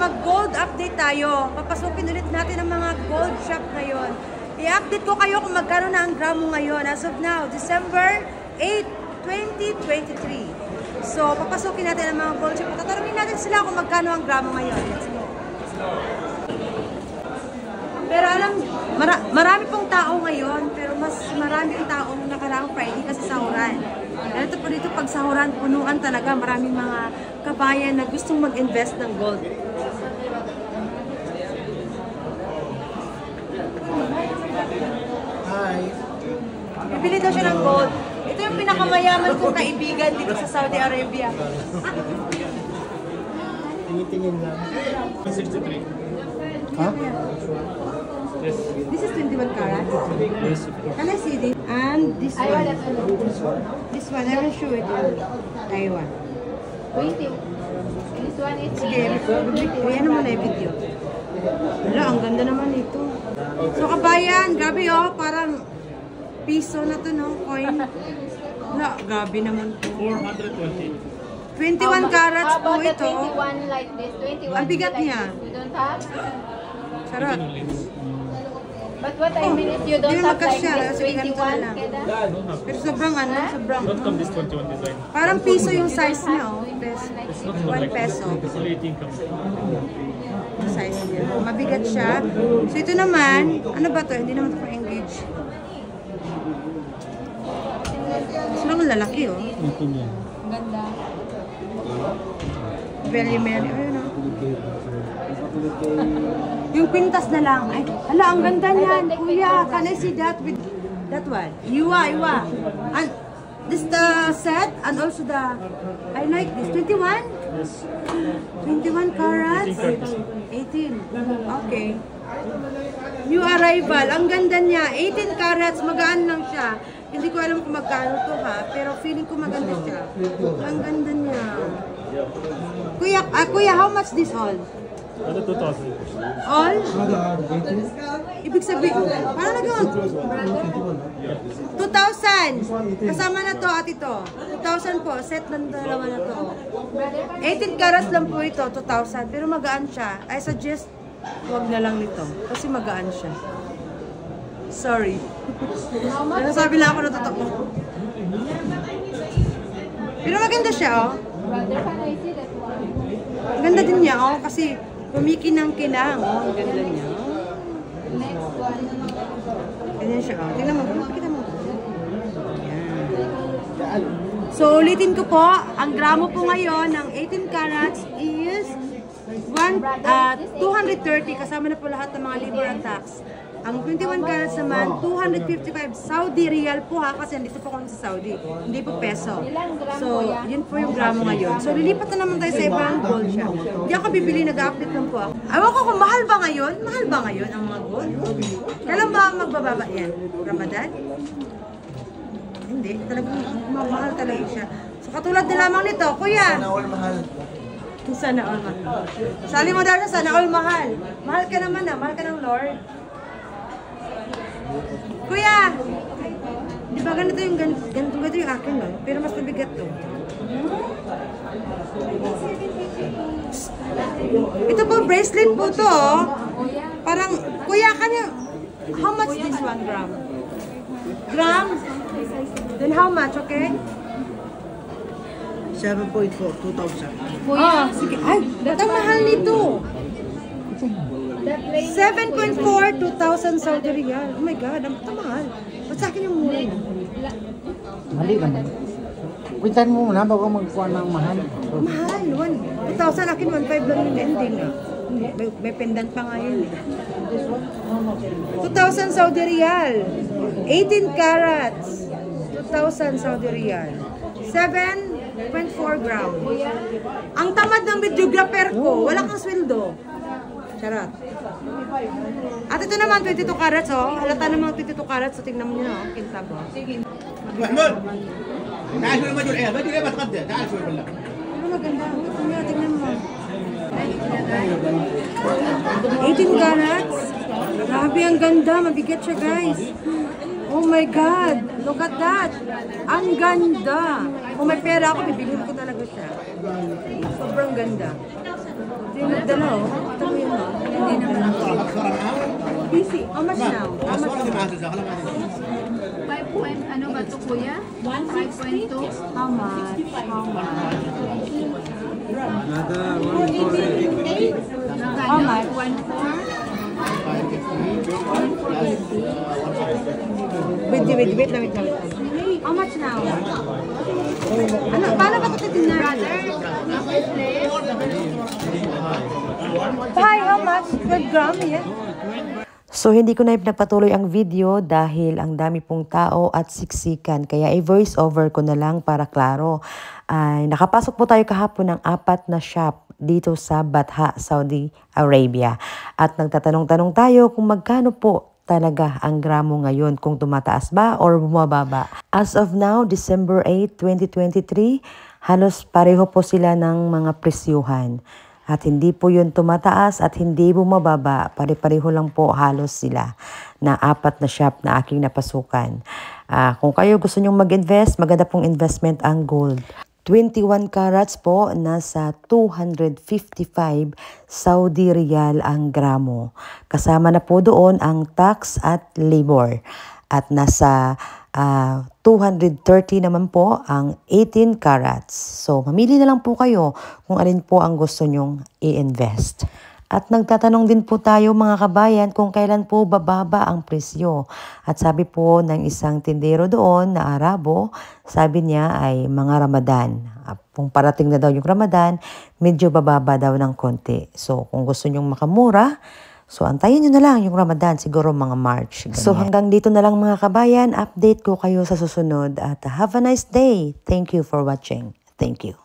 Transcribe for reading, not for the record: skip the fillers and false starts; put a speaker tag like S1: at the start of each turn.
S1: mag-gold update tayo. Papasukin ulit natin ang mga gold shop ngayon. I-update ko kayo kung magkano na ang gramo ngayon. As of now, December 8, 2023. So, papasukin natin ang mga gold shop. Tatanungin natin sila kung magkano ang gramo ngayon. Let's go. Pero alam, marami pong tao ngayon, pero mas marami ang tao nung nakaraang Friday kasi sahuran. Ganito po dito, pag sahuran, punuan talaga. Maraming mga kabayan na gustong mag-invest ng gold.
S2: Hi!
S1: Bibili daw siya ng gold. Ito yung pinakamayaman kong kaibigan dito sa Saudi Arabia.
S2: Tingin-tingin lang.
S3: 163.
S2: Ha?
S3: Yes.
S1: This is 21 carats.
S3: Yes, of course.
S1: Can I see this? And this one. This one, I will show it in Taiwan.
S4: This one is
S1: Sige, ayan naman na yung video. Wala, ang ganda naman ito. So kabayan, grabe oh, parang piso na to no, coin. Wala, grabe naman po.
S3: 420.
S1: 21 carats
S4: how
S1: po
S4: about the
S1: ito.
S4: 21 like this? 21
S1: Ang bigat
S4: like
S1: niya.
S4: this? You don't have?
S1: Sarap.
S4: But what I mean is you don't
S1: Hindi
S4: have like
S1: magkasya,
S4: this
S1: sige, ganito na
S4: 21
S1: lang.
S4: keda?
S1: Pero sobrang ano, sobrang.
S3: Not come this 21 design.
S1: Parang piso yung size niya oh. Peso.
S3: It's not
S1: 1
S3: like
S1: peso.
S3: It's only 18 comes.
S1: Yung size niya. Mabigat siya. So ito naman, ano ba to? Hindi naman ito pa-engage. Sila ang lalaki oh.
S2: Ito niya.
S4: Ganda.
S1: Very merry. Ayun oh. Yung pintas na lang. Ay, hala, ang ganda niyan. Kuya, can I see that with that one? Iwa. And this the set and also the, I like this. 21?
S3: Yes.
S1: 21 carats? 18. Okay. New arrival. Ang ganda niya. 18 carats. Magaan lang siya. Hindi ko alam kung magkano to ha. Pero feeling ko maganda siya. Ang ganda niya. Kuya, how much this all?
S3: Ano 2,000?
S1: All? Ibig sabihin, paano nag-on? 2,000! Kasama na to at ito. 2,000 po. Set ng dalawa na to. 18 carats lang po ito, 2,000. Pero magaan siya. I suggest, huwag na lang nito. Kasi magaan siya. Sorry. Nasabi lang ako na totoo. Pero maganda siya, oh.
S4: Brother, can I see that one?
S1: Ganda din niya, oh. Kasi kumikinang-kinang, oh. Ang ganda niya.
S4: Next one.
S1: Ganyan siya, oh. Tingnan mo. Pakita mo. Yan. So, ulitin ko po. Ang gramo po ngayon ng 18 carats is 230. Kasama na po lahat ng mga labor and tax. Ang 21 carats naman, 255 Saudi Riyal po ha, kasi nandito po kami sa Saudi. Hindi po peso. So, yun po yung gramo ngayon. So, lilipat na naman tayo sa ibang gold shop. Hindi ako bibili, nag-update lang po ako. Ewan ko kung mahal ba ngayon? Mahal ba ngayon ang mga gold? Kailan ba magbababa yan? Ramadan? Hindi. Talagang mahal talaga siya. So, katulad na lamang nito, kuya.
S2: Sana all mahal.
S1: Sana all mahal. Sali mo daw na sana all mahal. Mahal ka naman na. Mahal ka ng Lord. Kuya! Di ba ganito yung ganito yung akin, no? Pero mas mabigat to. Ito po, bracelet po to, oh. Parang, kuya, kanya, how much this 1 gram? Gram? Then how much, okay?
S2: 7.4, 2,000.
S1: Ah, sige. Ay, ba't ang mahal nito? 7.4, 2,000 Saudi Riyal. Oh my God, ang mahal. Ba't sa akin yung mura mo?
S2: Mali naman. Kwintan mo muna bago magkuha ng mahal.
S1: Mahal, 2,000 akin, 1,500 lang yung ending. May pendant pa nga yun. 2,000 Saudi Riyal. 18 carats. 2,000 Saudi Riyal. 7.4 gram. Ang tamad ng videographer ko, wala kang sweldo. Charot. At ito naman, 22 carats, oh. Halata namang 22 carats. So, tingnan mo nyo, oh. Kintab, oh.
S5: محمود تعال شوي مجول عيال مجول عيال بتغدى تعال شوي بالله
S1: Ano maganda? Tingnan mo. 18 carats. Grabe, ang ganda. Mabigat siya, guys. Oh my God. Look at that. Ang ganda. Kung may pera ako, bibilhin ko talaga siya. Sobrang ganda. Yung dalaw. Ito mo yun, no? Hindi naman ako.
S5: Sekarang ah.
S1: PC. How much now? How much?
S5: Aswara di mahal sa kalau mahal.
S4: 5 point, ano ba ito kuya? 5.2.
S1: How much? How much? How much?
S4: 1.4.
S1: Wait lang. How much now? Ano, paano ba ito titignan? Hi, how much? 12 gram, yeah?
S6: So, hindi ko na ipinagpatuloy ang video dahil ang dami pong tao at siksikan. Kaya i-voice over ko na lang para klaro. Ay, nakapasok po tayo kahapon ng 4 na shop dito sa Batha, Saudi Arabia. At nagtatanong-tanong tayo kung magkano po talaga ang gramo ngayon, kung tumataas ba or bumababa. As of now, December 8, 2023, halos pareho po sila ng mga presyuhan. At hindi po yun tumataas at hindi bumababa. Pare-pareho lang po halos sila na 4 na shop na aking napasukan. Kung kayo gusto nyong mag-invest, maganda pong investment ang gold. 21 carats po, nasa 255 Saudi Riyal ang gramo. Kasama na po doon ang tax at labor. At nasa 230 naman po ang 18 carats. So, mamili na lang po kayo kung alin po ang gusto nyong i-invest. At nagtatanong din po tayo mga kabayan kung kailan po bababa ang presyo. At sabi po ng isang tindero doon na Arabo, sabi niya ay mga Ramadan. Kung parating na daw yung Ramadan, medyo bababa daw ng konti. So, kung gusto nyong makamura, so, antayin nyo na lang yung Ramadan, siguro mga March. Ganyan. So, hanggang dito na lang mga kabayan. Update ko kayo sa susunod at have a nice day. Thank you for watching. Thank you.